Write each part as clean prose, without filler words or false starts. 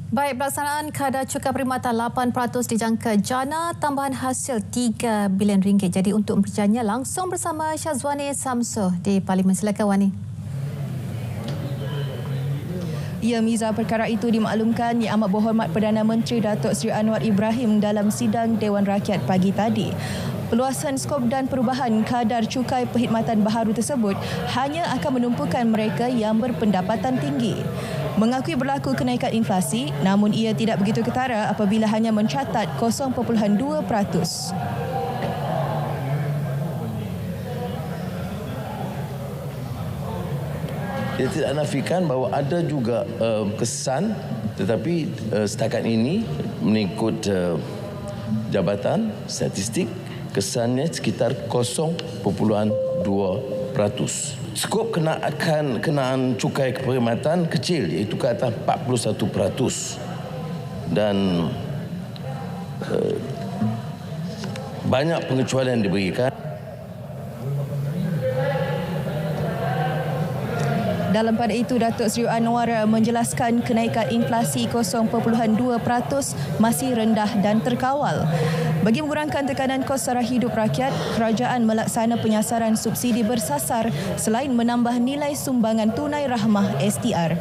Baik, pelaksanaan kadar cukai perkhidmatan 8% dijangka jana tambahan hasil RM3 bilion. Jadi untuk mempercayainya langsung bersama Syazwani Samsuh di Parlimen. Silakan Wani. Ya, Miza, perkara itu dimaklumkan Yang Amat Berhormat Perdana Menteri Datuk Seri Anwar Ibrahim dalam sidang Dewan Rakyat pagi tadi. Peluasan skop dan perubahan kadar cukai perkhidmatan baharu tersebut hanya akan menumpukan mereka yang berpendapatan tinggi. Mengakui berlaku kenaikan inflasi, namun ia tidak begitu ketara apabila hanya mencatat 0.2%. Dia tidak nafikan bahawa ada juga kesan, tetapi setakat ini mengikut Jabatan Statistik, kesannya sekitar 0.2%. Skop kenaan cukai perkhidmatan kecil, iaitu ke atas 41%. Dan banyak pengecualian diberikan. Dalam pada itu, Datuk Seri Anwar menjelaskan kenaikan inflasi 0.2% masih rendah dan terkawal. Bagi mengurangkan tekanan kos sara hidup rakyat, kerajaan melaksana penyasaran subsidi bersasar selain menambah nilai sumbangan tunai rahmah STR.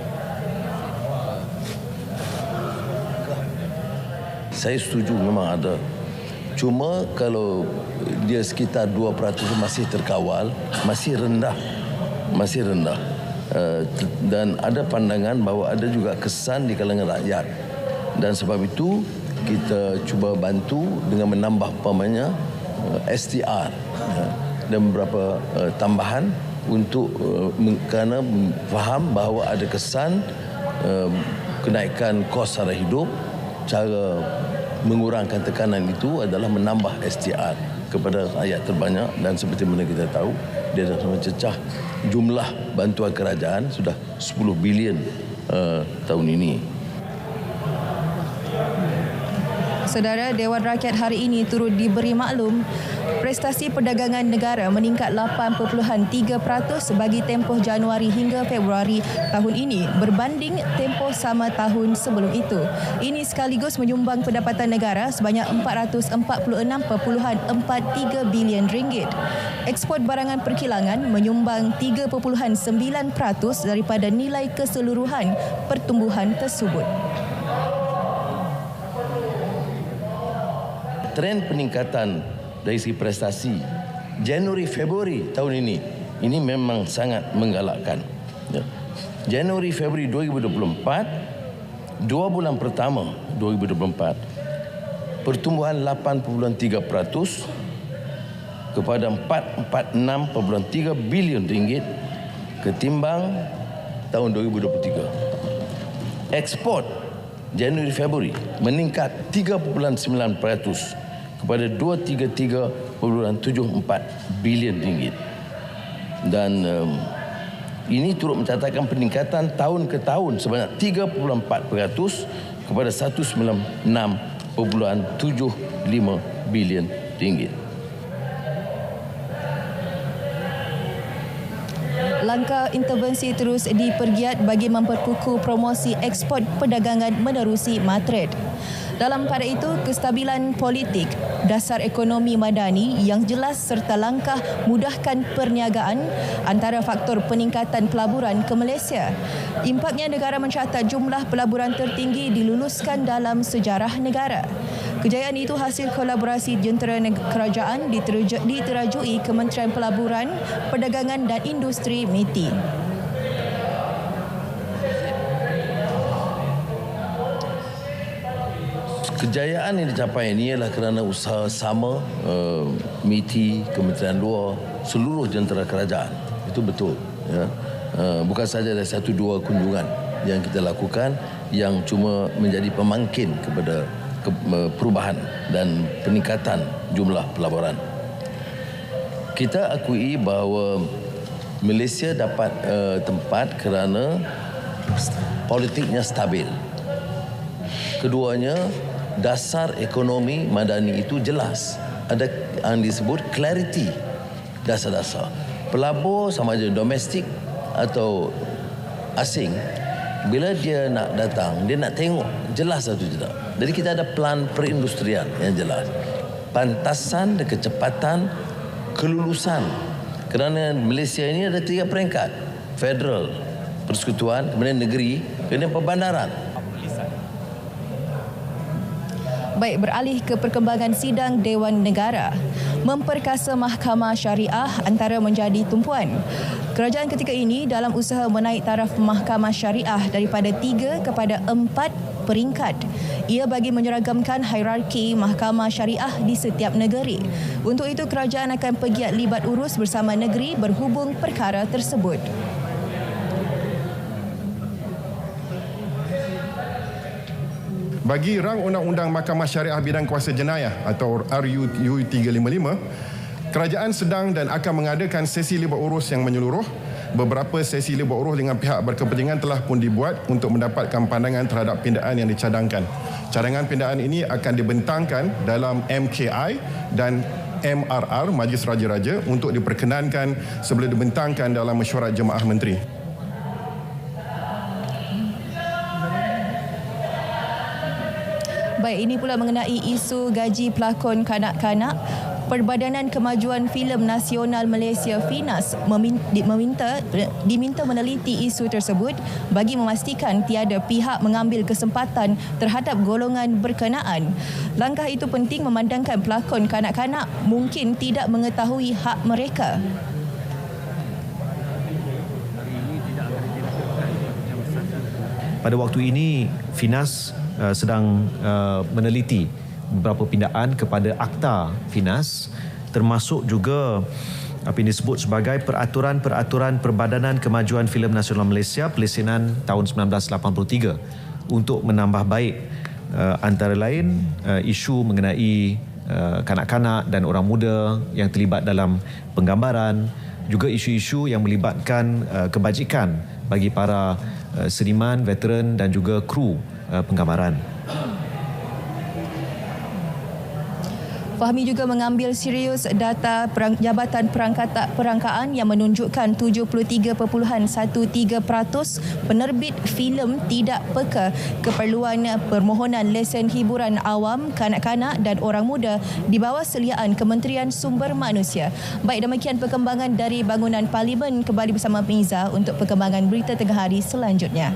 Saya setuju memang ada. Cuma kalau dia sekitar 2% masih terkawal, masih rendah. Dan ada pandangan bahawa ada juga kesan di kalangan rakyat, dan sebab itu kita cuba bantu dengan menambah STR dan beberapa tambahan untuk kerana faham bahawa ada kesan kenaikan kos sara hidup. Cara mengurangkan tekanan itu adalah menambah STR kepada rakyat terbanyak, dan seperti mana kita tahu dia dah mencecah jumlah bantuan kerajaan sudah 10 bilion tahun ini. Saudara, Dewan Rakyat hari ini turut diberi maklum prestasi perdagangan negara meningkat 8.3% bagi tempoh Januari hingga Februari tahun ini berbanding tempoh sama tahun sebelum itu. Ini sekaligus menyumbang pendapatan negara sebanyak RM446.43 bilion. Ekspor barangan perkilangan menyumbang 3.9% daripada nilai keseluruhan pertumbuhan tersebut. Trend peningkatan dari segi prestasi Januari Februari tahun ini memang sangat menggalakkan. Januari Februari 2024, 2 bulan pertama 2024, pertumbuhan 8.3% kepada RM446.3 bilion ketimbang tahun 2023. Ekspor Januari Februari meningkat 3.9% kepada RM233.74 bilion. Dan ini turut mencatatkan peningkatan tahun ke tahun sebanyak 3.4% kepada RM196.75 bilion. Langkah intervensi terus dipergiat bagi memperkukuh promosi ekspor perdagangan menerusi Matret. Dalam pada itu, kestabilan politik, dasar ekonomi madani yang jelas serta langkah mudahkan perniagaan antara faktor peningkatan pelaburan ke Malaysia. Impaknya negara mencatat jumlah pelaburan tertinggi diluluskan dalam sejarah negara. Kejayaan itu hasil kolaborasi jentera kerajaan diterajui Kementerian Pelaburan, Perdagangan dan Industri MITI. Kejayaan yang dicapai ini ialah kerana usaha sama MITI, Kementerian Luar, seluruh jentera kerajaan. Itu betul. Ya. Bukan saja ada 1-2 kunjungan yang kita lakukan yang cuma menjadi pemangkin kepada perubahan dan peningkatan jumlah pelaburan. Kita akui bahawa Malaysia dapat tempat kerana politiknya stabil. Keduanya, dasar ekonomi madani itu jelas. Ada yang disebut clarity dasar-dasar. Pelabur sama ada domestik atau asing bila dia nak datang, dia nak tengok jelas atau tidak. Jadi kita ada plan perindustrian yang jelas. Pantasan dan kecepatan kelulusan. Kerana Malaysia ini ada 3 peringkat. Federal, persekutuan, kemudian negeri, kemudian perbandaran. Baik, beralih ke perkembangan sidang Dewan Negara. Memperkasa Mahkamah Syariah antara menjadi tumpuan. Kerajaan ketika ini dalam usaha menaik taraf Mahkamah Syariah daripada 3 kepada 4 peringkat. Ia bagi menyeragamkan hierarki Mahkamah Syariah di setiap negeri. Untuk itu, kerajaan akan pegiat libat urus bersama negeri berhubung perkara tersebut. Bagi rang Undang-Undang Mahkamah Syariah Bidang Kuasa Jenayah atau RUU 355, kerajaan sedang dan akan mengadakan sesi libat urus yang menyeluruh. Beberapa sesi libat urus dengan pihak berkepentingan telah pun dibuat untuk mendapatkan pandangan terhadap pindaan yang dicadangkan. Cadangan pindaan ini akan dibentangkan dalam MKI dan MRR, Majlis Raja-Raja, untuk diperkenankan sebelum dibentangkan dalam mesyuarat Jemaah Menteri. Baik, ini pula mengenai isu gaji pelakon kanak-kanak. Perbadanan Kemajuan Filem Nasional Malaysia FINAS diminta meneliti isu tersebut bagi memastikan tiada pihak mengambil kesempatan terhadap golongan berkenaan. Langkah itu penting memandangkan pelakon kanak-kanak mungkin tidak mengetahui hak mereka. Pada waktu ini, FINAS sedang meneliti beberapa pindaan kepada Akta FINAS, termasuk juga apa yang disebut sebagai Peraturan Perbadanan Kemajuan Filem Nasional Malaysia Pelesinan tahun 1983 untuk menambah baik antara lain isu mengenai kanak-kanak dan orang muda yang terlibat dalam penggambaran, juga isu-isu yang melibatkan kebajikan bagi para seniman, veteran dan juga kru penggambaran. Fahmi juga mengambil serius data Jabatan Perangkaan yang menunjukkan 73.13% penerbit filem tidak peka keperluan permohonan lesen hiburan awam, kanak-kanak dan orang muda di bawah seliaan Kementerian Sumber Manusia. Baik, demikian perkembangan dari bangunan Parlimen. Kembali bersama Miza untuk perkembangan berita tengah hari selanjutnya.